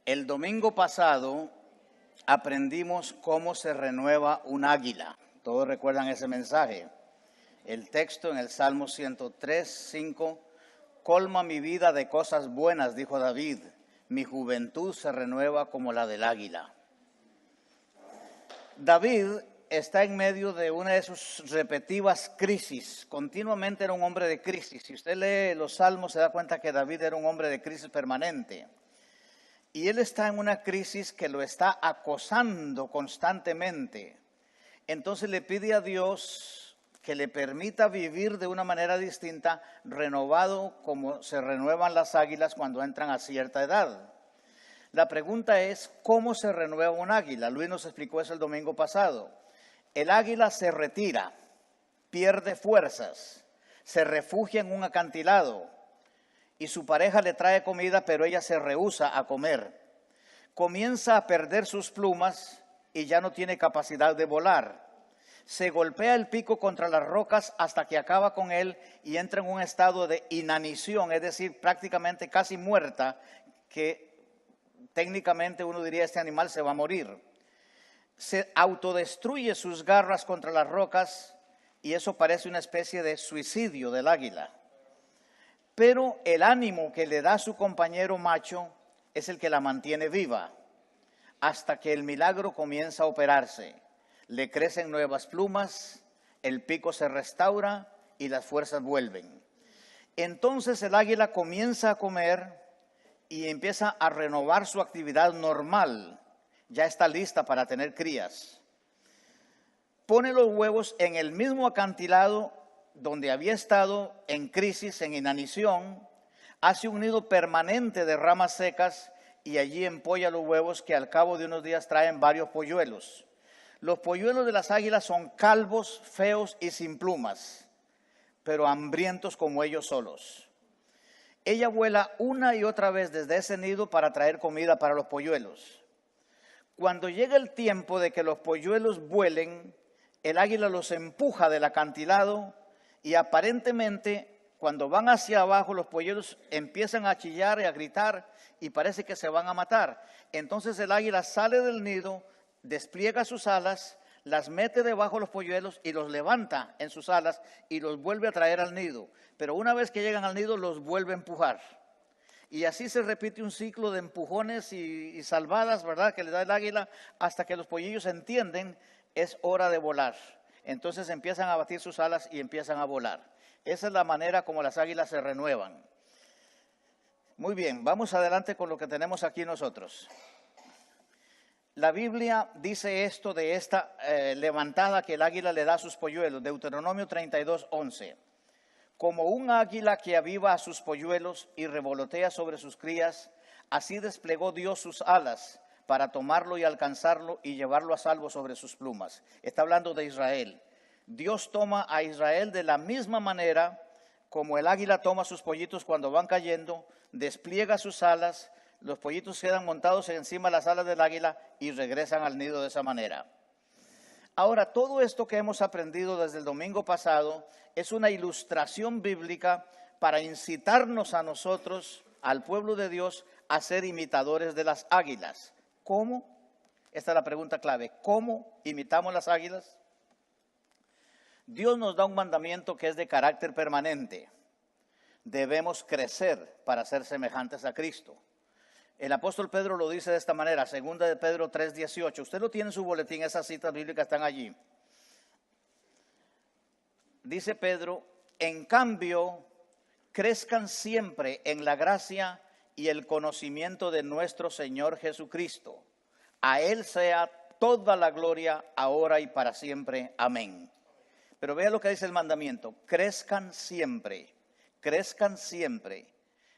El domingo pasado aprendimos cómo se renueva un águila. Todos recuerdan ese mensaje. El texto en el Salmo 103, 5, colma mi vida de cosas buenas, dijo David. Mi juventud se renueva como la del águila. David está en medio de una de sus repetitivas crisis. Continuamente era un hombre de crisis. Si usted lee los Salmos se da cuenta que David era un hombre de crisis permanente. Y él está en una crisis que lo está acosando constantemente. Entonces le pide a Dios que le permita vivir de una manera distinta, renovado como se renuevan las águilas cuando entran a cierta edad. La pregunta es, ¿cómo se renueva un águila? Luis nos explicó eso el domingo pasado. El águila se retira, pierde fuerzas, se refugia en un acantilado y su pareja le trae comida, pero ella se rehúsa a comer. Comienza a perder sus plumas y ya no tiene capacidad de volar. Se golpea el pico contra las rocas hasta que acaba con él y entra en un estado de inanición, es decir, prácticamente casi muerta, que técnicamente uno diría este animal se va a morir. Se autodestruye sus garras contra las rocas y eso parece una especie de suicidio del águila. Pero el ánimo que le da su compañero macho es el que la mantiene viva, hasta que el milagro comienza a operarse. Le crecen nuevas plumas, el pico se restaura y las fuerzas vuelven. Entonces el águila comienza a comer y empieza a renovar su actividad normal. Ya está lista para tener crías. Pone los huevos en el mismo acantilado donde había estado en crisis, en inanición, hace un nido permanente de ramas secas y allí empolla los huevos que al cabo de unos días traen varios polluelos. Los polluelos de las águilas son calvos, feos y sin plumas, pero hambrientos como ellos solos. Ella vuela una y otra vez desde ese nido para traer comida para los polluelos. Cuando llega el tiempo de que los polluelos vuelen, el águila los empuja del acantilado y aparentemente cuando van hacia abajo los polluelos empiezan a chillar y a gritar y parece que se van a matar. Entonces el águila sale del nido, despliega sus alas, las mete debajo de los polluelos y los levanta en sus alas y los vuelve a traer al nido. Pero una vez que llegan al nido los vuelve a empujar. Y así se repite un ciclo de empujones y salvadas, ¿verdad?, que le da el águila hasta que los pollillos entienden es hora de volar. Entonces empiezan a batir sus alas y empiezan a volar. Esa es la manera como las águilas se renuevan. Muy bien, vamos adelante con lo que tenemos aquí nosotros. La Biblia dice esto de esta levantada que el águila le da a sus polluelos, Deuteronomio 32, 11. Como un águila que aviva a sus polluelos y revolotea sobre sus crías, así desplegó Dios sus alas para tomarlo y alcanzarlo y llevarlo a salvo sobre sus plumas. Está hablando de Israel. Dios toma a Israel de la misma manera como el águila toma a sus pollitos cuando van cayendo, despliega sus alas, los pollitos quedan montados encima de las alas del águila y regresan al nido de esa manera. Ahora, todo esto que hemos aprendido desde el domingo pasado es una ilustración bíblica para incitarnos a nosotros, al pueblo de Dios, a ser imitadores de las águilas. ¿Cómo? Esta es la pregunta clave. ¿Cómo imitamos las águilas? Dios nos da un mandamiento que es de carácter permanente. Debemos crecer para ser semejantes a Cristo. El apóstol Pedro lo dice de esta manera, 2 de Pedro 3:18. Usted lo tiene en su boletín, esas citas bíblicas están allí. Dice Pedro, en cambio, crezcan siempre en la gracia y el conocimiento de nuestro Señor Jesucristo. A Él sea toda la gloria, ahora y para siempre. Amén. Pero vea lo que dice el mandamiento, crezcan siempre, crezcan siempre.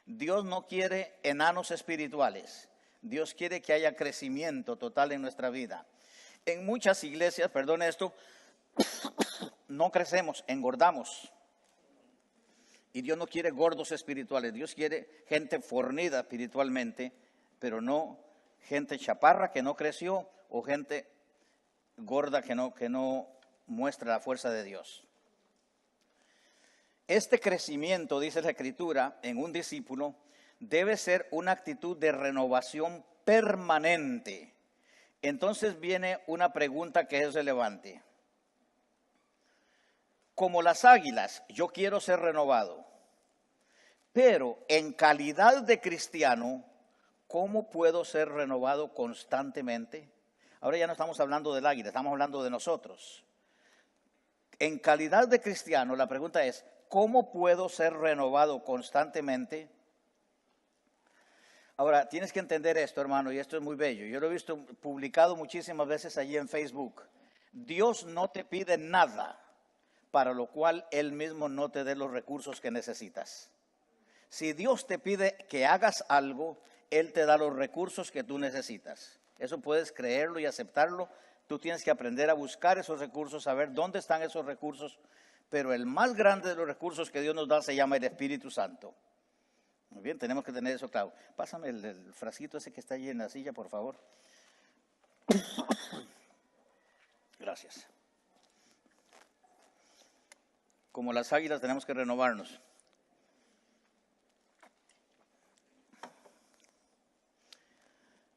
Dios no quiere enanos espirituales, Dios quiere que haya crecimiento total en nuestra vida. En muchas iglesias, perdone esto, no crecemos, engordamos. Y Dios no quiere gordos espirituales, Dios quiere gente fornida espiritualmente, pero no gente chaparra que no creció o gente gorda que no muestra la fuerza de Dios. Este crecimiento, dice la Escritura, en un discípulo debe ser una actitud de renovación permanente. Entonces viene una pregunta que es relevante. Como las águilas, yo quiero ser renovado, pero en calidad de cristiano, ¿cómo puedo ser renovado constantemente? Ahora ya no estamos hablando del águila, estamos hablando de nosotros. En calidad de cristiano, la pregunta es, ¿cómo puedo ser renovado constantemente? Ahora, tienes que entender esto, hermano, y esto es muy bello. Yo lo he visto publicado muchísimas veces allí en Facebook. Dios no te pide nada para lo cual Él mismo no te dé los recursos que necesitas. Si Dios te pide que hagas algo, Él te da los recursos que tú necesitas. Eso puedes creerlo y aceptarlo. Tú tienes que aprender a buscar esos recursos, saber dónde están esos recursos. Pero el más grande de los recursos que Dios nos da se llama el Espíritu Santo. Muy bien, tenemos que tener eso claro. Pásame el frasquito ese que está allí en la silla, por favor. Gracias. Como las águilas tenemos que renovarnos.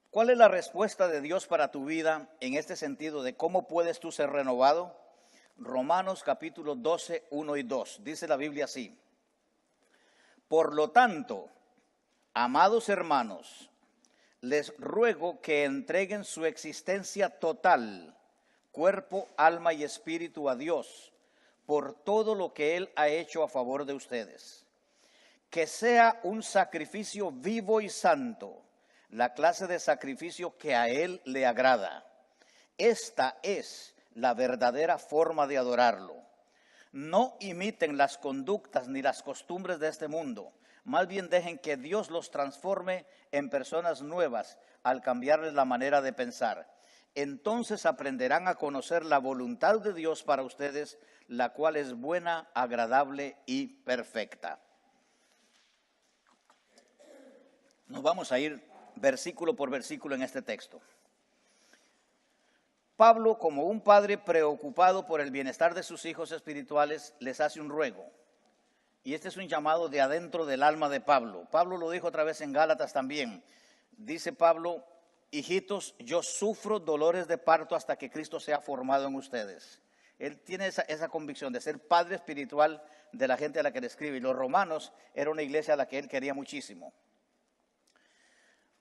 ¿Cuál es la respuesta de Dios para tu vida en este sentido de cómo puedes tú ser renovado? Romanos capítulo 12, 1 y 2. Dice la Biblia así. Por lo tanto, amados hermanos, les ruego que entreguen su existencia total, cuerpo, alma y espíritu a Dios, por todo lo que Él ha hecho a favor de ustedes. Que sea un sacrificio vivo y santo, la clase de sacrificio que a Él le agrada. Esta es la verdadera forma de adorarlo. No imiten las conductas ni las costumbres de este mundo, más bien dejen que Dios los transforme en personas nuevas al cambiarles la manera de pensar. Entonces aprenderán a conocer la voluntad de Dios para ustedes, la cual es buena, agradable y perfecta. Nos vamos a ir versículo por versículo en este texto. Pablo, como un padre preocupado por el bienestar de sus hijos espirituales, les hace un ruego. Y este es un llamado de adentro del alma de Pablo. Pablo lo dijo otra vez en Gálatas también. Dice Pablo, hijitos, yo sufro dolores de parto hasta que Cristo sea formado en ustedes. Él tiene esa convicción de ser padre espiritual de la gente a la que le escribe. Y los romanos era una iglesia a la que él quería muchísimo.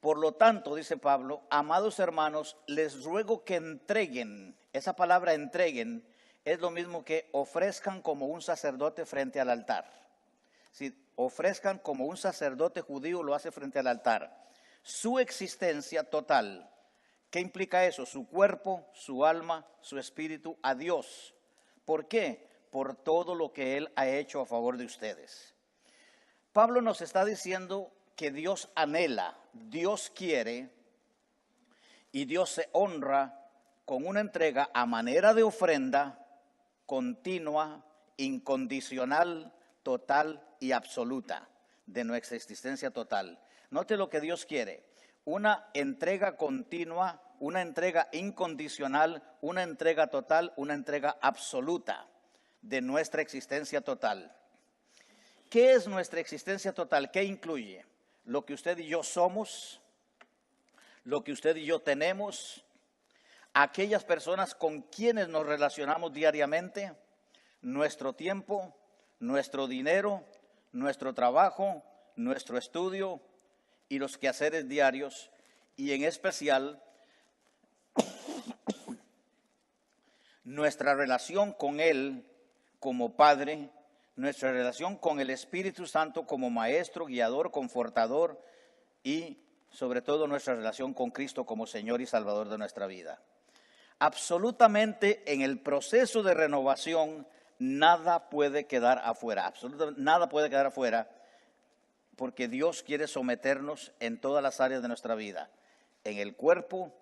Por lo tanto, dice Pablo, amados hermanos, les ruego que entreguen. Esa palabra entreguen es lo mismo que ofrezcan como un sacerdote frente al altar. Si ofrezcan como un sacerdote judío lo hace frente al altar. Su existencia total. ¿Qué implica eso? Su cuerpo, su alma, su espíritu a Dios. ¿Por qué? Por todo lo que Él ha hecho a favor de ustedes. Pablo nos está diciendo que Dios anhela, Dios quiere y Dios se honra con una entrega a manera de ofrenda continua, incondicional, total y absoluta de nuestra existencia total. Note lo que Dios quiere, una entrega continua, una entrega incondicional, una entrega total, una entrega absoluta de nuestra existencia total. ¿Qué es nuestra existencia total? ¿Qué incluye? Lo que usted y yo somos, lo que usted y yo tenemos, aquellas personas con quienes nos relacionamos diariamente, nuestro tiempo, nuestro dinero, nuestro trabajo, nuestro estudio y los quehaceres diarios, y en especial nuestra relación con Él como Padre, nuestra relación con el Espíritu Santo como Maestro, Guiador, Confortador y sobre todo nuestra relación con Cristo como Señor y Salvador de nuestra vida. Absolutamente en el proceso de renovación nada puede quedar afuera, absolutamente nada puede quedar afuera porque Dios quiere someternos en todas las áreas de nuestra vida, en el cuerpo,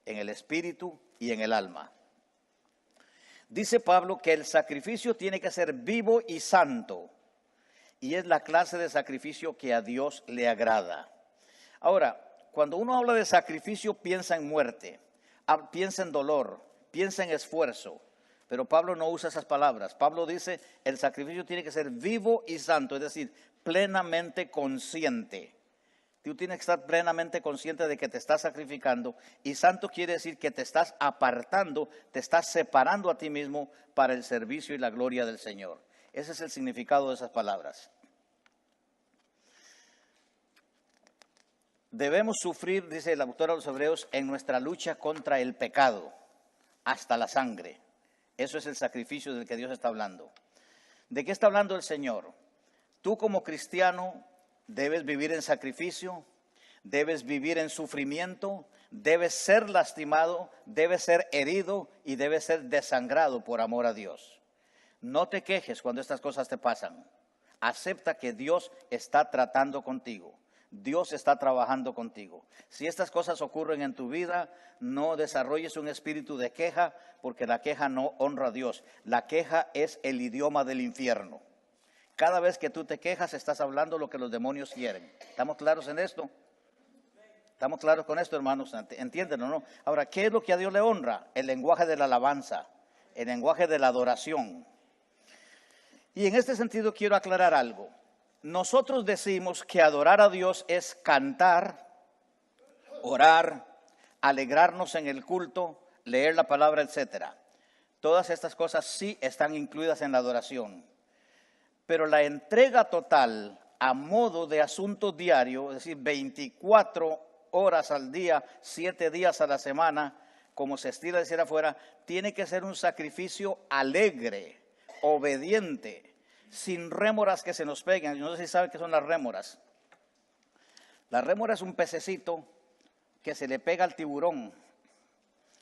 en el espíritu y en el alma. Dice Pablo que el sacrificio tiene que ser vivo y santo, y es la clase de sacrificio que a Dios le agrada. Ahora, cuando uno habla de sacrificio, piensa en muerte, piensa en dolor, piensa en esfuerzo, pero Pablo no usa esas palabras. Pablo dice, el sacrificio tiene que ser vivo y santo, es decir, plenamente consciente. Tú tienes que estar plenamente consciente de que te estás sacrificando, y santo quiere decir que te estás apartando, te estás separando a ti mismo para el servicio y la gloria del Señor. Ese es el significado de esas palabras. Debemos sufrir, dice el autor a los Hebreos, en nuestra lucha contra el pecado, hasta la sangre. Eso es el sacrificio del que Dios está hablando. ¿De qué está hablando el Señor? Tú como cristiano debes vivir en sacrificio, debes vivir en sufrimiento, debes ser lastimado, debes ser herido y debes ser desangrado por amor a Dios. No te quejes cuando estas cosas te pasan. Acepta que Dios está tratando contigo. Dios está trabajando contigo. Si estas cosas ocurren en tu vida, no desarrolles un espíritu de queja, porque la queja no honra a Dios. La queja es el idioma del infierno. Cada vez que tú te quejas, estás hablando lo que los demonios quieren. ¿Estamos claros en esto? ¿Estamos claros con esto, hermanos? ¿Entienden o no? Ahora, ¿qué es lo que a Dios le honra? El lenguaje de la alabanza, el lenguaje de la adoración. Y en este sentido quiero aclarar algo. Nosotros decimos que adorar a Dios es cantar, orar, alegrarnos en el culto, leer la palabra, etcétera. Todas estas cosas sí están incluidas en la adoración. Pero la entrega total a modo de asunto diario, es decir, 24 horas al día, 7 días a la semana, como se estila decir afuera, tiene que ser un sacrificio alegre, obediente, sin rémoras que se nos peguen. No sé si saben qué son las rémoras. La rémora es un pececito que se le pega al tiburón.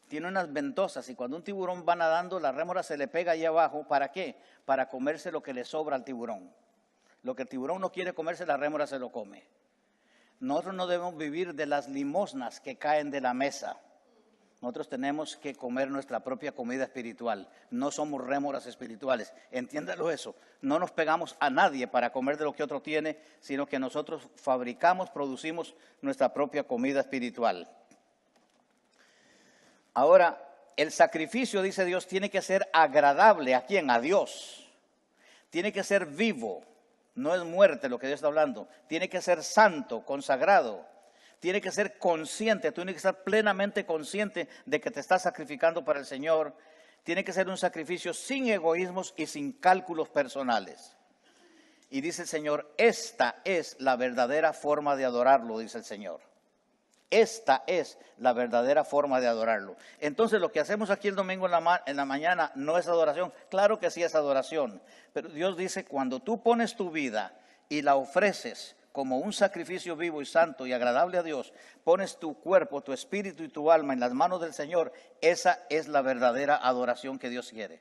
Tiene unas ventosas y cuando un tiburón va nadando, la rémora se le pega ahí abajo. ¿Para qué? Para comerse lo que le sobra al tiburón. Lo que el tiburón no quiere comerse, la rémora se lo come. Nosotros no debemos vivir de las limosnas que caen de la mesa. Nosotros tenemos que comer nuestra propia comida espiritual. No somos rémoras espirituales. Entiéndalo eso. No nos pegamos a nadie para comer de lo que otro tiene, sino que nosotros fabricamos, producimos nuestra propia comida espiritual. Ahora, el sacrificio, dice Dios, tiene que ser agradable. ¿A quién? A Dios. Tiene que ser vivo. No es muerte lo que Dios está hablando. Tiene que ser santo, consagrado. Tiene que ser consciente. Tú tienes que estar plenamente consciente de que te estás sacrificando para el Señor. Tiene que ser un sacrificio sin egoísmos y sin cálculos personales. Y dice el Señor, esta es la verdadera forma de adorarlo, dice el Señor. Esta es la verdadera forma de adorarlo. Entonces, lo que hacemos aquí el domingo en la mañana no es adoración. Claro que sí es adoración. Pero Dios dice, cuando tú pones tu vida y la ofreces como un sacrificio vivo y santo y agradable a Dios, pones tu cuerpo, tu espíritu y tu alma en las manos del Señor, esa es la verdadera adoración que Dios quiere.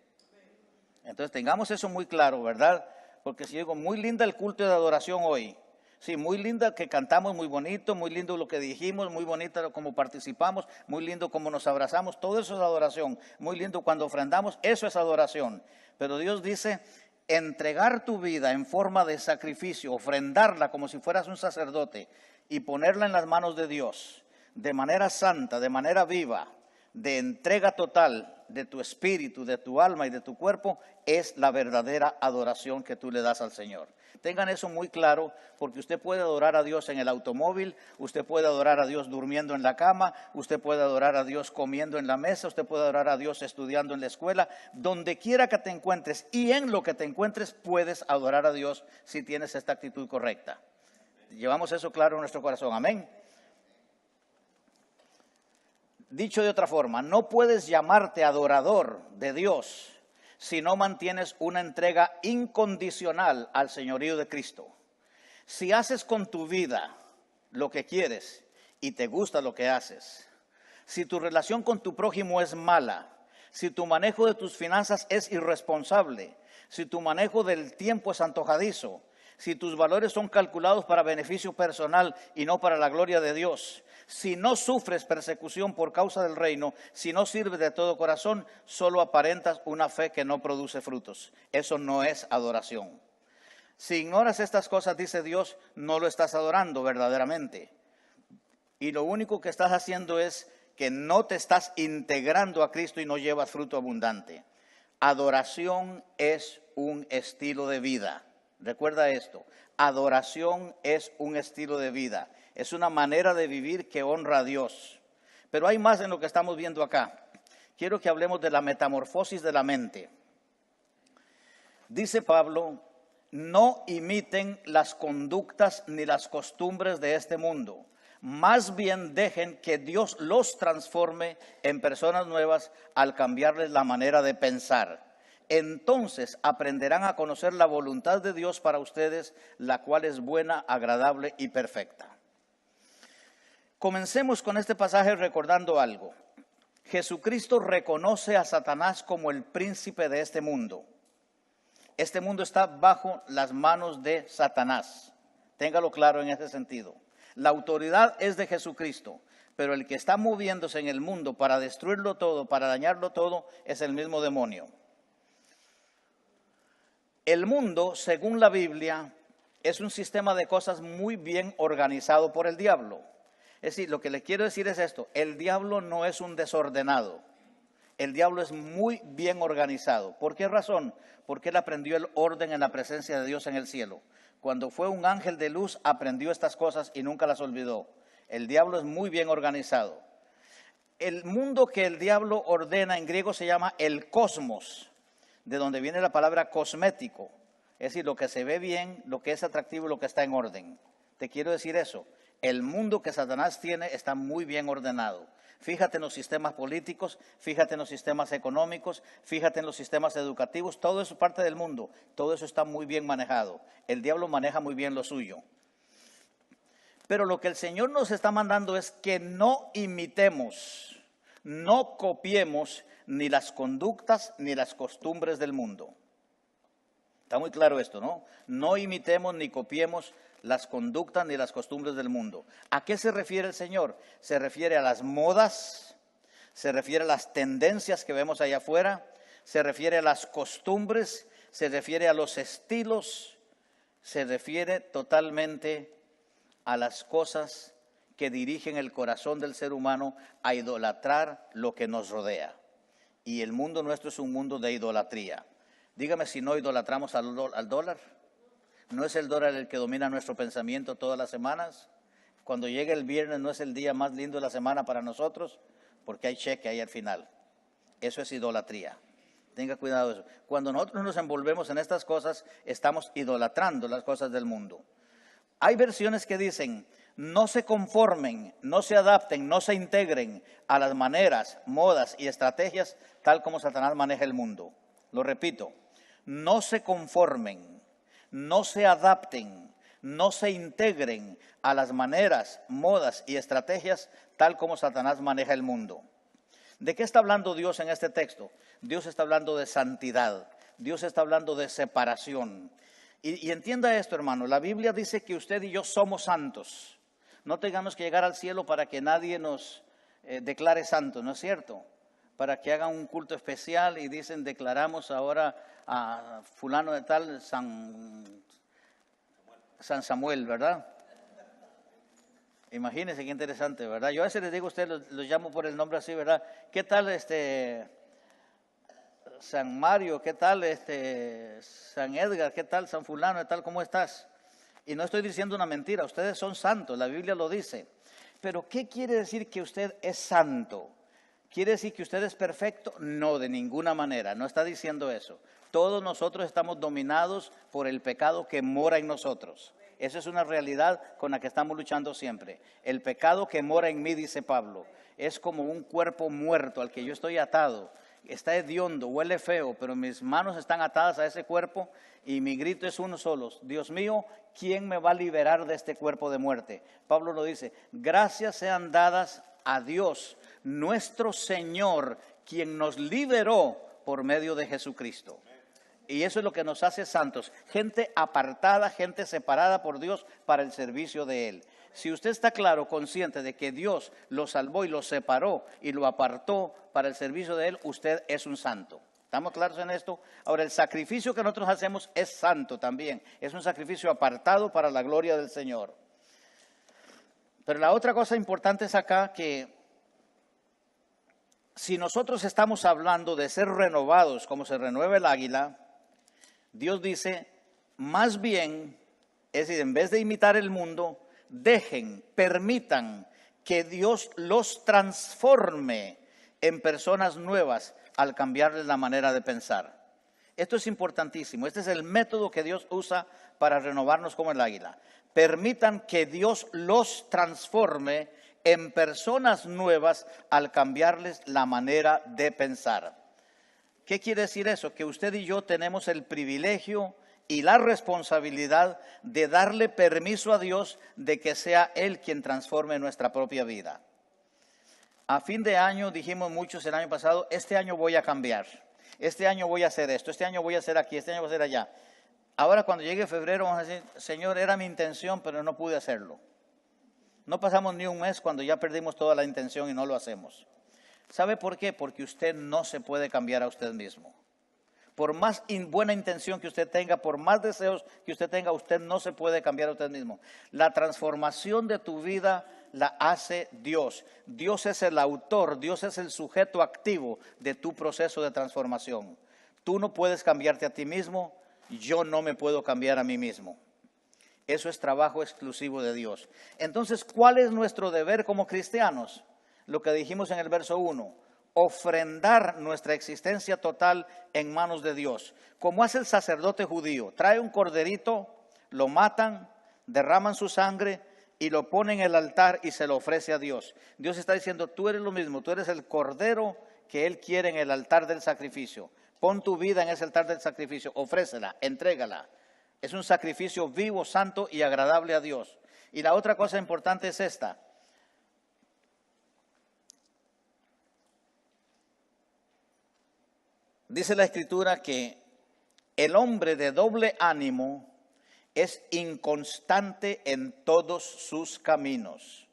Entonces, tengamos eso muy claro, ¿verdad? Porque si digo, muy linda el culto de adoración hoy. Sí, muy linda que cantamos, muy bonito, muy lindo lo que dijimos, muy bonito como participamos, muy lindo como nos abrazamos, todo eso es adoración. Muy lindo cuando ofrendamos, eso es adoración. Pero Dios dice, entregar tu vida en forma de sacrificio, ofrendarla como si fueras un sacerdote y ponerla en las manos de Dios, de manera santa, de manera viva, de entrega total de tu espíritu, de tu alma y de tu cuerpo, es la verdadera adoración que tú le das al Señor. Tengan eso muy claro, porque usted puede adorar a Dios en el automóvil, usted puede adorar a Dios durmiendo en la cama, usted puede adorar a Dios comiendo en la mesa, usted puede adorar a Dios estudiando en la escuela, donde quiera que te encuentres y en lo que te encuentres puedes adorar a Dios si tienes esta actitud correcta. Llevamos eso claro en nuestro corazón, amén. Dicho de otra forma, no puedes llamarte adorador de Dios si no mantienes una entrega incondicional al señorío de Cristo. Si haces con tu vida lo que quieres y te gusta lo que haces, si tu relación con tu prójimo es mala, si tu manejo de tus finanzas es irresponsable, si tu manejo del tiempo es antojadizo, si tus valores son calculados para beneficio personal y no para la gloria de Dios, si no sufres persecución por causa del reino, si no sirves de todo corazón, solo aparentas una fe que no produce frutos. Eso no es adoración. Si ignoras estas cosas, dice Dios, no lo estás adorando verdaderamente. Y lo único que estás haciendo es que no te estás integrando a Cristo y no llevas fruto abundante. Adoración es un estilo de vida. Recuerda esto, adoración es un estilo de vida. Es una manera de vivir que honra a Dios. Pero hay más en lo que estamos viendo acá. Quiero que hablemos de la metamorfosis de la mente. Dice Pablo, no imiten las conductas ni las costumbres de este mundo. Más bien dejen que Dios los transforme en personas nuevas al cambiarles la manera de pensar. Entonces aprenderán a conocer la voluntad de Dios para ustedes, la cual es buena, agradable y perfecta. Comencemos con este pasaje recordando algo. Jesucristo reconoce a Satanás como el príncipe de este mundo. Este mundo está bajo las manos de Satanás. Téngalo claro en ese sentido. La autoridad es de Jesucristo, pero el que está moviéndose en el mundo para destruirlo todo, para dañarlo todo, es el mismo demonio. El mundo, según la Biblia, es un sistema de cosas muy bien organizado por el diablo. Es decir, lo que le quiero decir es esto, el diablo no es un desordenado, el diablo es muy bien organizado. ¿Por qué razón? Porque él aprendió el orden en la presencia de Dios en el cielo. Cuando fue un ángel de luz, aprendió estas cosas y nunca las olvidó. El diablo es muy bien organizado. El mundo que el diablo ordena en griego se llama el cosmos, de donde viene la palabra cosmético. Es decir, lo que se ve bien, lo que es atractivo, lo que está en orden. Te quiero decir eso. El mundo que Satanás tiene está muy bien ordenado. Fíjate en los sistemas políticos, fíjate en los sistemas económicos, fíjate en los sistemas educativos, todo eso es parte del mundo, todo eso está muy bien manejado. El diablo maneja muy bien lo suyo. Pero lo que el Señor nos está mandando es que no imitemos, no copiemos ni las conductas ni las costumbres del mundo. Está muy claro esto, ¿no? No imitemos ni copiemos las conductas ni las costumbres del mundo. ¿A qué se refiere el Señor? Se refiere a las modas, se refiere a las tendencias que vemos allá afuera, se refiere a las costumbres, se refiere a los estilos, se refiere totalmente a las cosas que dirigen el corazón del ser humano a idolatrar lo que nos rodea. Y el mundo nuestro es un mundo de idolatría. Dígame si no idolatramos al dólar. ¿No es el dólar el que domina nuestro pensamiento todas las semanas? Cuando llega el viernes no es el día más lindo de la semana para nosotros, porque hay cheque ahí al final. Eso es idolatría. Tenga cuidado de eso. Cuando nosotros nos envolvemos en estas cosas, estamos idolatrando las cosas del mundo. Hay versiones que dicen, no se conformen, no se adapten, no se integren a las maneras, modas y estrategias tal como Satanás maneja el mundo. Lo repito, no se conformen, no se adapten, no se integren a las maneras, modas y estrategias tal como Satanás maneja el mundo. ¿De qué está hablando Dios en este texto? Dios está hablando de santidad, Dios está hablando de separación. Y entienda esto, hermano, la Biblia dice que usted y yo somos santos. No tengamos que llegar al cielo para que nadie nos declare santos, ¿no es cierto? Para que hagan un culto especial y dicen, declaramos ahora a fulano de tal, San Samuel, ¿verdad? Imagínense qué interesante, ¿verdad? Yo a veces les digo a ustedes, los llamo por el nombre así, ¿verdad? ¿Qué tal San Mario? ¿Qué tal San Edgar? ¿Qué tal San fulano de tal? ¿Cómo estás? Y no estoy diciendo una mentira, ustedes son santos, la Biblia lo dice. Pero ¿qué quiere decir que usted es santo? ¿Quiere decir que usted es perfecto? No, de ninguna manera, no está diciendo eso. Todos nosotros estamos dominados por el pecado que mora en nosotros. Esa es una realidad con la que estamos luchando siempre. El pecado que mora en mí, dice Pablo, es como un cuerpo muerto al que yo estoy atado. Está hediondo, huele feo, pero mis manos están atadas a ese cuerpo y mi grito es uno solo. Dios mío, ¿quién me va a liberar de este cuerpo de muerte? Pablo lo dice, gracias sean dadas a Dios, nuestro Señor, quien nos liberó por medio de Jesucristo. Y eso es lo que nos hace santos, gente apartada, gente separada por Dios para el servicio de Él. Si usted está claro, consciente de que Dios lo salvó y lo separó y lo apartó para el servicio de Él, usted es un santo. ¿Estamos claros en esto? Ahora, el sacrificio que nosotros hacemos es santo también. Es un sacrificio apartado para la gloria del Señor. Pero la otra cosa importante es acá que si nosotros estamos hablando de ser renovados como se renueva el águila, Dios dice, más bien, es decir, en vez de imitar el mundo, dejen, permitan que Dios los transforme en personas nuevas al cambiarles la manera de pensar. Esto es importantísimo. Este es el método que Dios usa para renovarnos como el águila. Permitan que Dios los transforme en personas nuevas al cambiarles la manera de pensar. ¿Qué quiere decir eso? Que usted y yo tenemos el privilegio y la responsabilidad de darle permiso a Dios de que sea Él quien transforme nuestra propia vida. A fin de año dijimos muchos el año pasado, este año voy a cambiar, este año voy a hacer esto, este año voy a hacer aquí, este año voy a hacer allá. Ahora cuando llegue febrero vamos a decir, Señor, era mi intención, pero no pude hacerlo. No pasamos ni un mes cuando ya perdimos toda la intención y no lo hacemos. ¿Sabe por qué? Porque usted no se puede cambiar a usted mismo. Por más buena intención que usted tenga, por más deseos que usted tenga, usted no se puede cambiar a usted mismo. La transformación de tu vida la hace Dios. Dios es el autor, Dios es el sujeto activo de tu proceso de transformación. Tú no puedes cambiarte a ti mismo, yo no me puedo cambiar a mí mismo. Eso es trabajo exclusivo de Dios. Entonces, ¿cuál es nuestro deber como cristianos? Lo que dijimos en el verso 1, ofrendar nuestra existencia total en manos de Dios. Como hace el sacerdote judío, trae un corderito, lo matan, derraman su sangre y lo ponen en el altar y se lo ofrece a Dios. Dios está diciendo, tú eres lo mismo, tú eres el cordero que Él quiere en el altar del sacrificio. Pon tu vida en ese altar del sacrificio, ofrécela, entrégala. Es un sacrificio vivo, santo y agradable a Dios. Y la otra cosa importante es esta. Dice la Escritura que el hombre de doble ánimo es inconstante en todos sus caminos.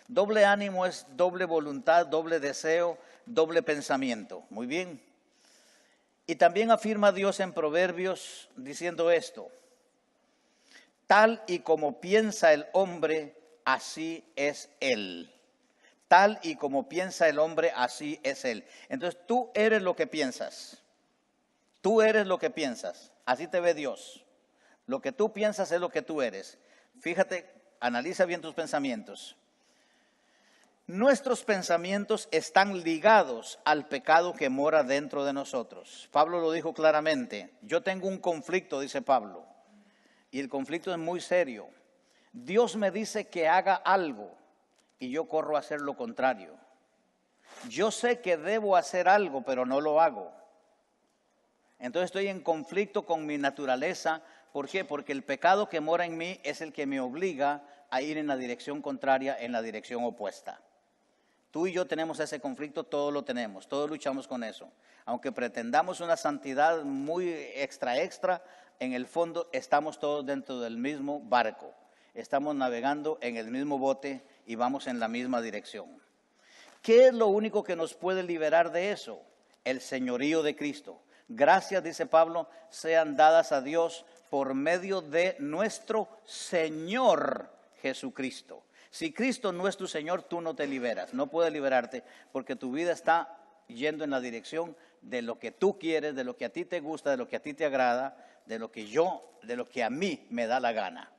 Doble ánimo es doble voluntad, doble deseo, doble pensamiento. Muy bien. Y también afirma Dios en Proverbios diciendo esto. Tal y como piensa el hombre, así es él. Tal y como piensa el hombre, así es él. Entonces tú eres lo que piensas. Tú eres lo que piensas. Así te ve Dios. Lo que tú piensas es lo que tú eres. Fíjate, analiza bien tus pensamientos. Nuestros pensamientos están ligados al pecado que mora dentro de nosotros. Pablo lo dijo claramente. Yo tengo un conflicto, dice Pablo. Y el conflicto es muy serio. Dios me dice que haga algo y yo corro a hacer lo contrario. Yo sé que debo hacer algo, pero no lo hago. Entonces estoy en conflicto con mi naturaleza. ¿Por qué? Porque el pecado que mora en mí es el que me obliga a ir en la dirección contraria, en la dirección opuesta. Tú y yo tenemos ese conflicto, todos lo tenemos, todos luchamos con eso. Aunque pretendamos una santidad muy extra, en el fondo estamos todos dentro del mismo barco. Estamos navegando en el mismo bote y vamos en la misma dirección. ¿Qué es lo único que nos puede liberar de eso? El señorío de Cristo. Gracias, dice Pablo, sean dadas a Dios por medio de nuestro Señor Jesucristo. Si Cristo no es tu Señor, tú no te liberas, no puedes liberarte porque tu vida está yendo en la dirección de lo que tú quieres, de lo que a ti te gusta, de lo que a ti te agrada, de lo que a mí me da la gana.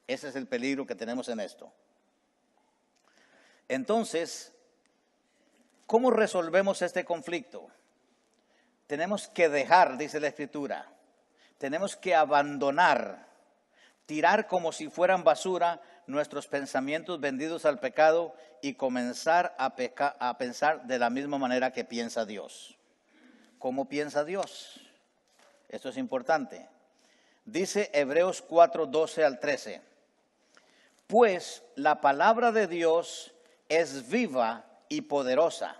Ese es el peligro que tenemos en esto. Entonces, ¿cómo resolvemos este conflicto? Tenemos que dejar, dice la Escritura, tenemos que abandonar, tirar como si fueran basura nuestros pensamientos vendidos al pecado y comenzar a pensar de la misma manera que piensa Dios. ¿Cómo piensa Dios? Esto es importante. Dice Hebreos 4, 12 al 13. Pues la palabra de Dios es viva y poderosa.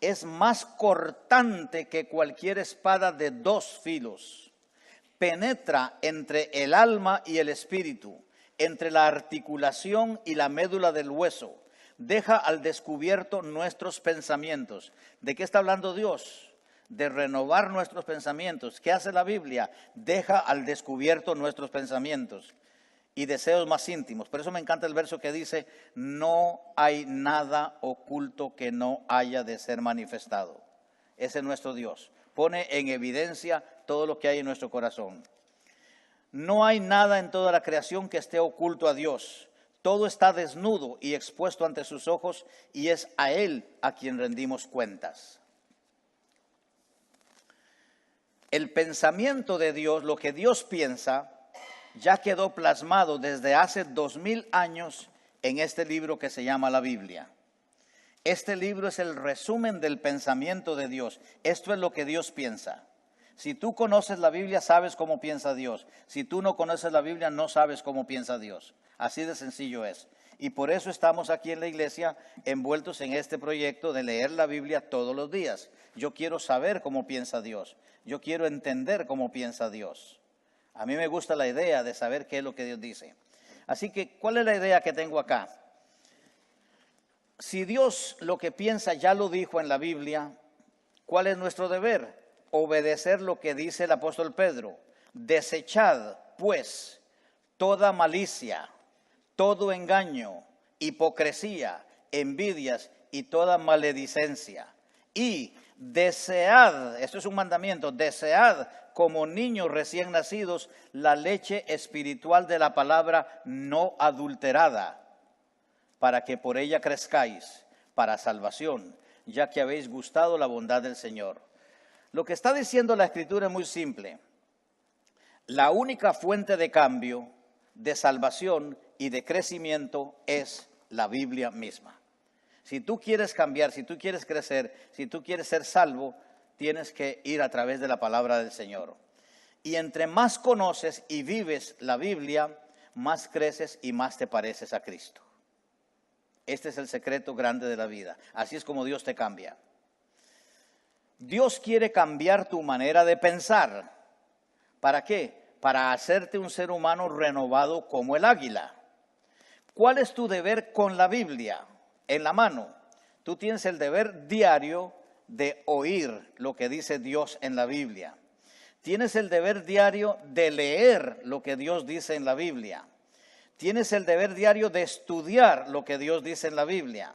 Es más cortante que cualquier espada de dos filos. Penetra entre el alma y el espíritu, entre la articulación y la médula del hueso. Deja al descubierto nuestros pensamientos. ¿De qué está hablando Dios? De renovar nuestros pensamientos. ¿Qué hace la Biblia? Deja al descubierto nuestros pensamientos y deseos más íntimos. Por eso me encanta el verso que dice, no hay nada oculto que no haya de ser manifestado. Ese es nuestro Dios. Pone en evidencia todo lo que hay en nuestro corazón. No hay nada en toda la creación que esté oculto a Dios. Todo está desnudo y expuesto ante sus ojos y es a Él a quien rendimos cuentas. El pensamiento de Dios, lo que Dios piensa, ya quedó plasmado desde hace 2000 años en este libro que se llama la Biblia. Este libro es el resumen del pensamiento de Dios. Esto es lo que Dios piensa. Si tú conoces la Biblia, sabes cómo piensa Dios. Si tú no conoces la Biblia, no sabes cómo piensa Dios. Así de sencillo es. Y por eso estamos aquí en la iglesia envueltos en este proyecto de leer la Biblia todos los días. Yo quiero saber cómo piensa Dios. Yo quiero entender cómo piensa Dios. A mí me gusta la idea de saber qué es lo que Dios dice. Así que, ¿cuál es la idea que tengo acá? Si Dios lo que piensa ya lo dijo en la Biblia, ¿cuál es nuestro deber? Obedecer lo que dice el apóstol Pedro. Desechad, pues, toda malicia, todo engaño, hipocresía, envidias y toda maledicencia. Y desead, esto es un mandamiento, desead como niños recién nacidos la leche espiritual de la palabra no adulterada, para que por ella crezcáis para salvación, ya que habéis gustado la bondad del Señor. Lo que está diciendo la Escritura es muy simple. La única fuente de cambio, de salvación y de crecimiento es la Biblia misma. Si tú quieres cambiar, si tú quieres crecer, si tú quieres ser salvo, tienes que ir a través de la palabra del Señor. Y entre más conoces y vives la Biblia, más creces y más te pareces a Cristo. Este es el secreto grande de la vida. Así es como Dios te cambia. Dios quiere cambiar tu manera de pensar. ¿Para qué? Para hacerte un ser humano renovado como el águila. ¿Cuál es tu deber con la Biblia en la mano? Tú tienes el deber diario de oír lo que dice Dios en la Biblia. Tienes el deber diario de leer lo que Dios dice en la Biblia. Tienes el deber diario de estudiar lo que Dios dice en la Biblia.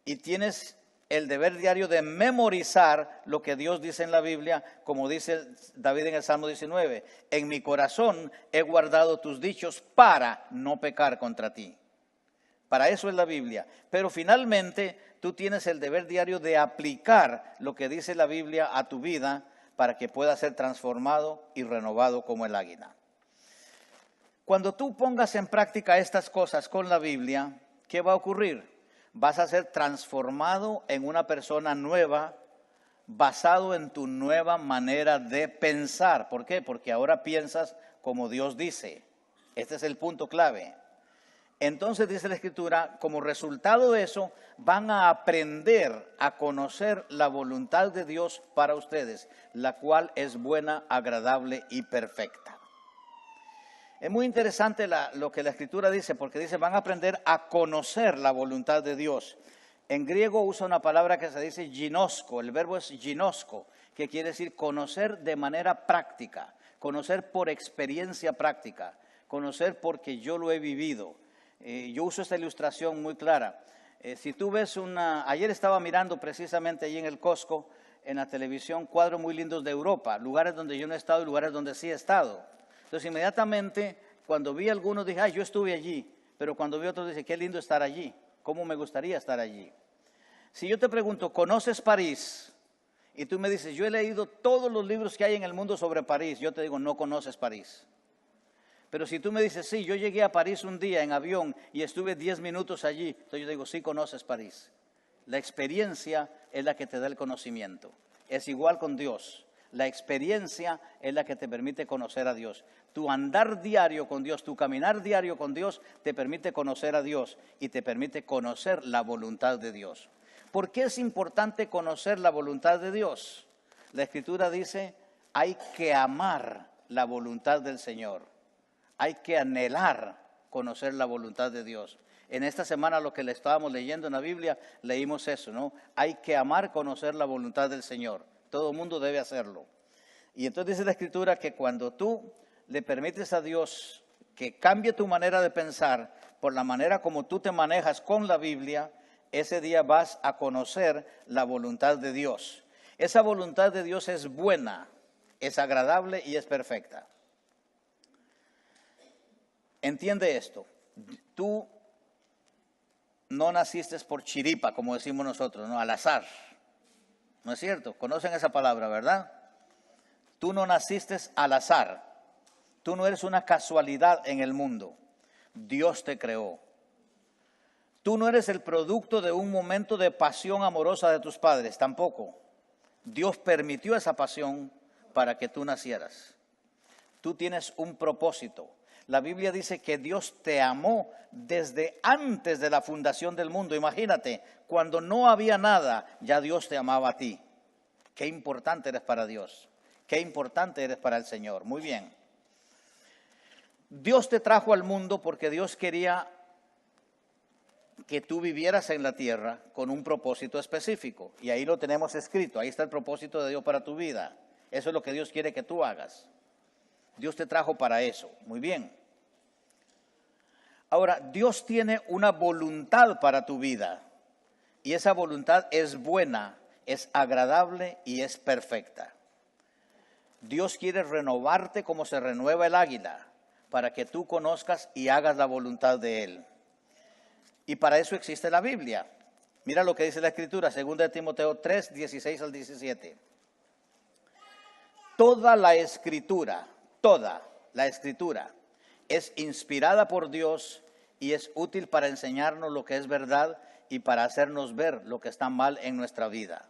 Y tienes el deber diario de memorizar lo que Dios dice en la Biblia, como dice David en el Salmo 19. En mi corazón he guardado tus dichos para no pecar contra ti. Para eso es la Biblia. Pero finalmente tú tienes el deber diario de aplicar lo que dice la Biblia a tu vida para que pueda ser transformado y renovado como el águila. Cuando tú pongas en práctica estas cosas con la Biblia, ¿qué va a ocurrir? Vas a ser transformado en una persona nueva, basado en tu nueva manera de pensar. ¿Por qué? Porque ahora piensas como Dios dice. Este es el punto clave. Entonces dice la Escritura, como resultado de eso, van a aprender a conocer la voluntad de Dios para ustedes, la cual es buena, agradable y perfecta. Es muy interesante lo que la Escritura dice, porque dice, van a aprender a conocer la voluntad de Dios. En griego usa una palabra que se dice ginosko, el verbo es ginosko, que quiere decir conocer de manera práctica, conocer por experiencia práctica, conocer porque yo lo he vivido. Yo uso esta ilustración muy clara. Si tú ves ayer estaba mirando precisamente allí en el Costco, en la televisión, cuadros muy lindos de Europa, lugares donde yo no he estado y lugares donde sí he estado. Entonces inmediatamente cuando vi algunos dije, yo estuve allí, pero cuando vi otros dije, qué lindo estar allí, cómo me gustaría estar allí. Si yo te pregunto, ¿conoces París? Y tú me dices, yo he leído todos los libros que hay en el mundo sobre París, yo te digo, no conoces París. Pero si tú me dices, sí, yo llegué a París un día en avión y estuve 10 minutos allí, entonces yo digo, sí conoces París. La experiencia es la que te da el conocimiento. Es igual con Dios. La experiencia es la que te permite conocer a Dios. Tu andar diario con Dios, tu caminar diario con Dios, te permite conocer a Dios y te permite conocer la voluntad de Dios. ¿Por qué es importante conocer la voluntad de Dios? La Escritura dice, hay que amar la voluntad del Señor. Hay que anhelar conocer la voluntad de Dios. En esta semana lo que le estábamos leyendo en la Biblia, leímos eso, ¿no? Hay que amar conocer la voluntad del Señor. Todo el mundo debe hacerlo. Y entonces dice la Escritura que cuando tú le permites a Dios que cambie tu manera de pensar por la manera como tú te manejas con la Biblia, ese día vas a conocer la voluntad de Dios. Esa voluntad de Dios es buena, es agradable y es perfecta. Entiende esto. Tú no naciste por chiripa, como decimos nosotros, no, al azar. ¿No es cierto? Conocen esa palabra, ¿verdad? Tú no naciste al azar. Tú no eres una casualidad en el mundo. Dios te creó. Tú no eres el producto de un momento de pasión amorosa de tus padres, tampoco. Dios permitió esa pasión para que tú nacieras. Tú tienes un propósito. La Biblia dice que Dios te amó desde antes de la fundación del mundo. Imagínate, cuando no había nada, ya Dios te amaba a ti. Qué importante eres para Dios. Qué importante eres para el Señor. Muy bien. Dios te trajo al mundo porque Dios quería que tú vivieras en la tierra con un propósito específico. Y ahí lo tenemos escrito. Ahí está el propósito de Dios para tu vida. Eso es lo que Dios quiere que tú hagas. Dios te trajo para eso. Muy bien. Ahora, Dios tiene una voluntad para tu vida. Y esa voluntad es buena, es agradable y es perfecta. Dios quiere renovarte como se renueva el águila, para que tú conozcas y hagas la voluntad de Él. Y para eso existe la Biblia. Mira lo que dice la Escritura, 2 Timoteo 3, 16 al 17. Toda la Escritura es inspirada por Dios y es útil para enseñarnos lo que es verdad y para hacernos ver lo que está mal en nuestra vida.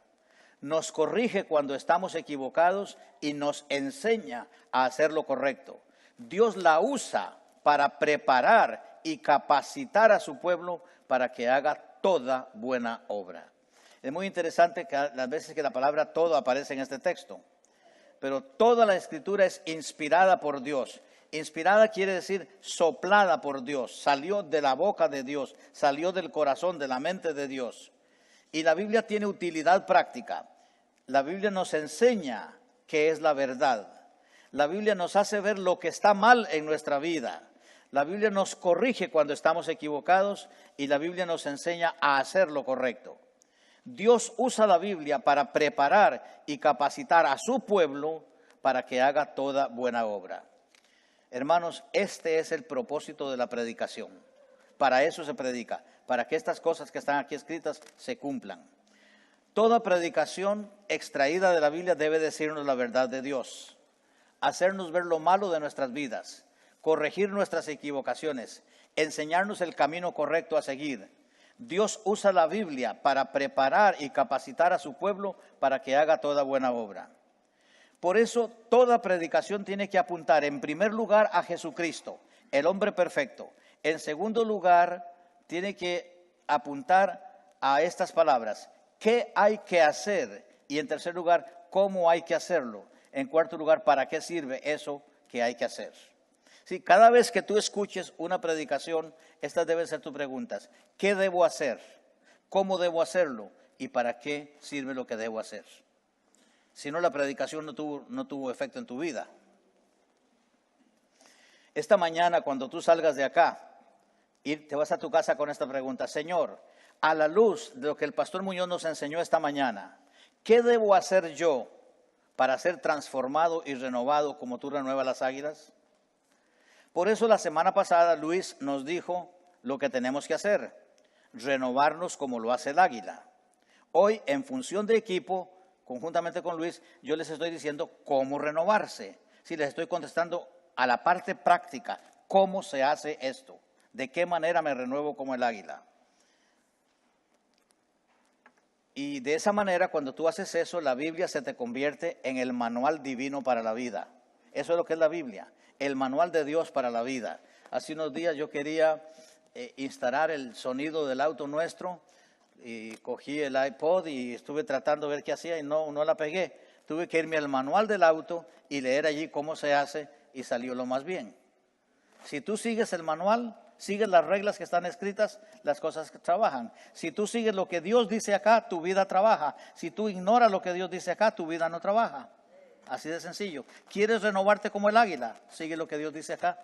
Nos corrige cuando estamos equivocados y nos enseña a hacer lo correcto. Dios la usa para preparar y capacitar a su pueblo para que haga toda buena obra. Es muy interesante que las veces que la palabra todo aparece en este texto. Pero toda la Escritura es inspirada por Dios. Inspirada quiere decir soplada por Dios. Salió de la boca de Dios. Salió del corazón, de la mente de Dios. Y la Biblia tiene utilidad práctica. La Biblia nos enseña qué es la verdad. La Biblia nos hace ver lo que está mal en nuestra vida. La Biblia nos corrige cuando estamos equivocados y la Biblia nos enseña a hacer lo correcto. Dios usa la Biblia para preparar y capacitar a su pueblo para que haga toda buena obra. Hermanos, este es el propósito de la predicación. Para eso se predica, para que estas cosas que están aquí escritas se cumplan. Toda predicación extraída de la Biblia debe decirnos la verdad de Dios, hacernos ver lo malo de nuestras vidas, corregir nuestras equivocaciones, enseñarnos el camino correcto a seguir. Dios usa la Biblia para preparar y capacitar a su pueblo para que haga toda buena obra. Por eso, toda predicación tiene que apuntar en primer lugar a Jesucristo, el hombre perfecto. En segundo lugar, tiene que apuntar a estas palabras: ¿qué hay que hacer? Y en tercer lugar, ¿cómo hay que hacerlo? En cuarto lugar, ¿para qué sirve eso que hay que hacer? Sí, cada vez que tú escuches una predicación, estas deben ser tus preguntas. ¿Qué debo hacer? ¿Cómo debo hacerlo? ¿Y para qué sirve lo que debo hacer? Si no, la predicación no tuvo efecto en tu vida. Esta mañana, cuando tú salgas de acá, y te vas a tu casa con esta pregunta: Señor, a la luz de lo que el pastor Muñoz nos enseñó esta mañana, ¿qué debo hacer yo para ser transformado y renovado como tú renuevas las águilas? Por eso la semana pasada Luis nos dijo lo que tenemos que hacer: renovarnos como lo hace el águila. Hoy, en función de equipo, conjuntamente con Luis, yo les estoy diciendo cómo renovarse. Sí, les estoy contestando a la parte práctica, cómo se hace esto, de qué manera me renuevo como el águila. Y de esa manera, cuando tú haces eso, la Biblia se te convierte en el manual divino para la vida. Eso es lo que es la Biblia, el manual de Dios para la vida. Hace unos días yo quería instalar el sonido del auto nuestro y cogí el iPod y estuve tratando de ver qué hacía y no la pegué. Tuve que irme al manual del auto y leer allí cómo se hace y salió lo más bien. Si tú sigues el manual, sigues las reglas que están escritas, las cosas trabajan. Si tú sigues lo que Dios dice acá, tu vida trabaja. Si tú ignoras lo que Dios dice acá, tu vida no trabaja. Así de sencillo. ¿Quieres renovarte como el águila? Sigue lo que Dios dice acá.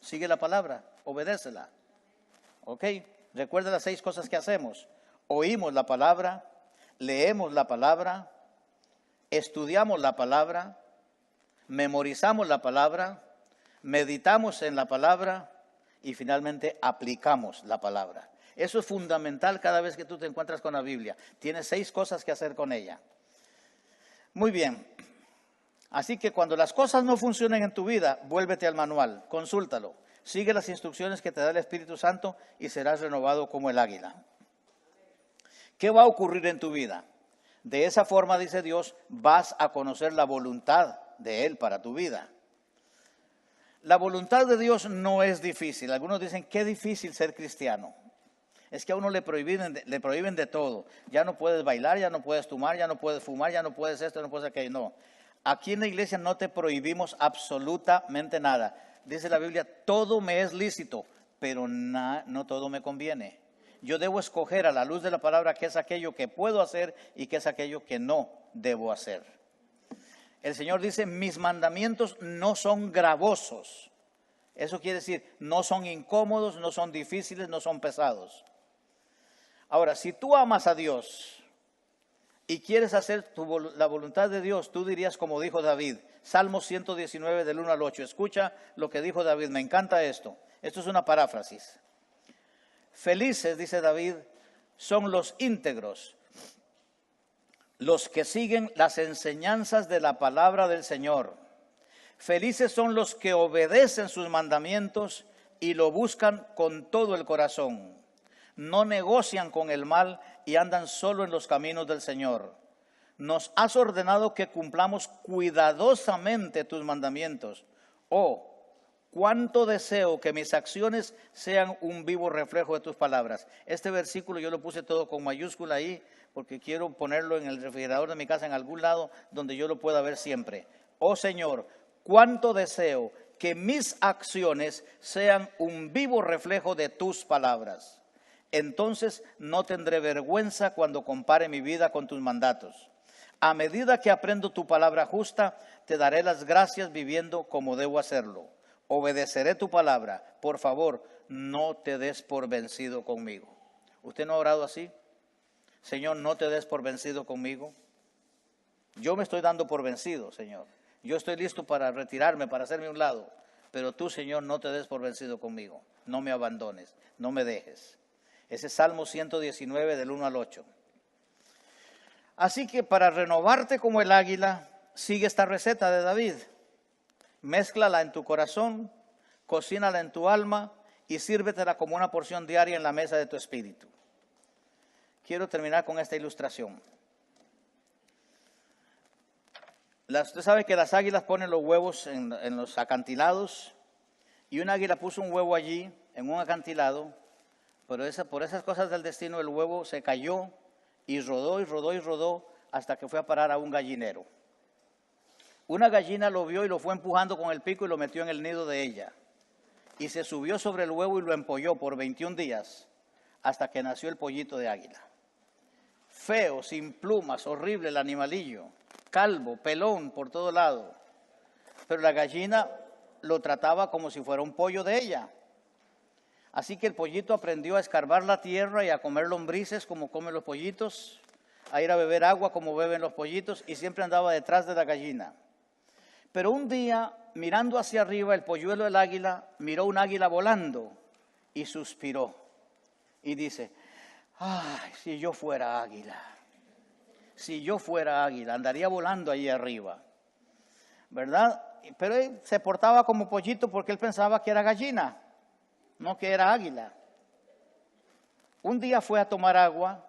Sigue la palabra, obedécela. ¿Ok? Recuerda las 6 cosas que hacemos. Oímos la palabra, leemos la palabra, estudiamos la palabra, memorizamos la palabra, meditamos en la palabra y finalmente aplicamos la palabra. Eso es fundamental cada vez que tú te encuentras con la Biblia. Tienes 6 cosas que hacer con ella. Muy bien. Así que cuando las cosas no funcionen en tu vida, vuélvete al manual, consúltalo. Sigue las instrucciones que te da el Espíritu Santo y serás renovado como el águila. ¿Qué va a ocurrir en tu vida? De esa forma, dice Dios, vas a conocer la voluntad de Él para tu vida. La voluntad de Dios no es difícil. Algunos dicen, qué difícil ser cristiano. Es que a uno le prohíben de todo. Ya no puedes bailar, ya no puedes tomar, ya no puedes fumar, ya no puedes esto, no puedes aquello. No. Aquí en la iglesia no te prohibimos absolutamente nada. Dice la Biblia, todo me es lícito, pero no todo me conviene. Yo debo escoger a la luz de la palabra qué es aquello que puedo hacer y qué es aquello que no debo hacer. El Señor dice, mis mandamientos no son gravosos. Eso quiere decir, no son incómodos, no son difíciles, no son pesados. Ahora, si tú amas a Dios y quieres hacer la voluntad de Dios, tú dirías como dijo David, Salmo 119 del 1 al 8. Escucha lo que dijo David, me encanta esto. Esto es una paráfrasis. Felices, dice David, son los íntegros, los que siguen las enseñanzas de la palabra del Señor. Felices son los que obedecen sus mandamientos y lo buscan con todo el corazón. No negocian con el mal y andan solo en los caminos del Señor. Nos has ordenado que cumplamos cuidadosamente tus mandamientos. Oh, cuánto deseo que mis acciones sean un vivo reflejo de tus palabras. Este versículo yo lo puse todo con mayúscula ahí porque quiero ponerlo en el refrigerador de mi casa en algún lado donde yo lo pueda ver siempre. Oh Señor, cuánto deseo que mis acciones sean un vivo reflejo de tus palabras. Entonces no tendré vergüenza cuando compare mi vida con tus mandatos. A medida que aprendo tu palabra justa, te daré las gracias viviendo como debo hacerlo. Obedeceré tu palabra. Por favor, no te des por vencido conmigo. ¿Usted no ha orado así? Señor, no te des por vencido conmigo. Yo me estoy dando por vencido, Señor. Yo estoy listo para retirarme, para hacerme a un lado. Pero tú, Señor, no te des por vencido conmigo. No me abandones, no me dejes. Ese es Salmo 119 del 1 al 8. Así que para renovarte como el águila, sigue esta receta de David. Mézclala en tu corazón, cocínala en tu alma y sírvetela como una porción diaria en la mesa de tu espíritu. Quiero terminar con esta ilustración. Usted sabe que las águilas ponen los huevos en los acantilados y un águila puso un huevo allí en un acantilado, pero por esas cosas del destino el huevo se cayó y rodó y rodó y rodó hasta que fue a parar a un gallinero. Una gallina lo vio y lo fue empujando con el pico y lo metió en el nido de ella. Y se subió sobre el huevo y lo empolló por 21 días hasta que nació el pollito de águila. Feo, sin plumas, horrible el animalillo, calvo, pelón por todo lado. Pero la gallina lo trataba como si fuera un pollo de ella. Así que el pollito aprendió a escarbar la tierra y a comer lombrices como comen los pollitos, a ir a beber agua como beben los pollitos y siempre andaba detrás de la gallina. Pero un día, mirando hacia arriba, el polluelo del águila miró un águila volando y suspiró y dice, ay, si yo fuera águila, andaría volando allí arriba, ¿verdad? Pero él se portaba como pollito porque él pensaba que era gallina, no que era águila. Un día fue a tomar agua,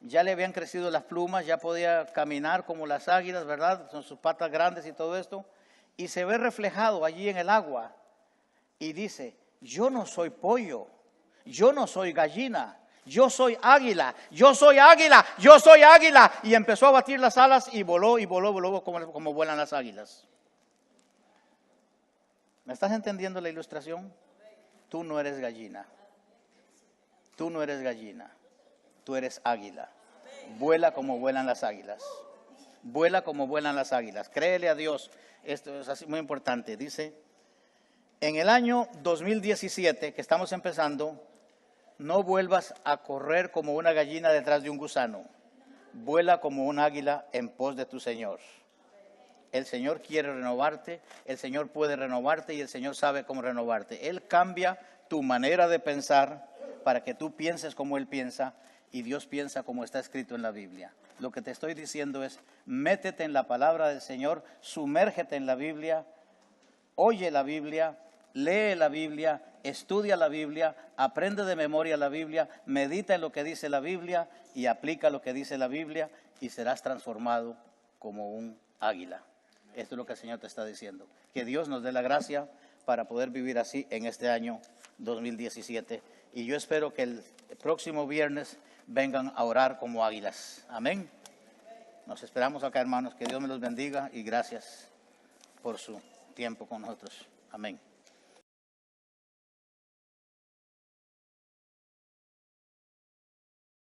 ya le habían crecido las plumas, ya podía caminar como las águilas, ¿verdad? Son sus patas grandes y todo esto, y se ve reflejado allí en el agua y dice, yo no soy pollo, yo no soy gallina, yo soy águila, yo soy águila, yo soy águila. Y empezó a batir las alas y voló como vuelan las águilas. ¿Me estás entendiendo la ilustración? Tú no eres gallina. Tú no eres gallina. Tú eres águila. Vuela como vuelan las águilas. Vuela como vuelan las águilas. Créele a Dios. Esto es así muy importante. Dice, en el año 2017, que estamos empezando, no vuelvas a correr como una gallina detrás de un gusano. Vuela como un águila en pos de tu Señor. El Señor quiere renovarte, el Señor puede renovarte y el Señor sabe cómo renovarte. Él cambia tu manera de pensar para que tú pienses como Él piensa y Dios piensa como está escrito en la Biblia. Lo que te estoy diciendo es, métete en la palabra del Señor, sumérgete en la Biblia, oye la Biblia, lee la Biblia, estudia la Biblia, aprende de memoria la Biblia, medita en lo que dice la Biblia y aplica lo que dice la Biblia y serás transformado como un águila. Esto es lo que el Señor te está diciendo. Que Dios nos dé la gracia para poder vivir así en este año 2017. Y yo espero que el próximo viernes vengan a orar como águilas. Amén. Nos esperamos acá, hermanos. Que Dios me los bendiga y gracias por su tiempo con nosotros. Amén.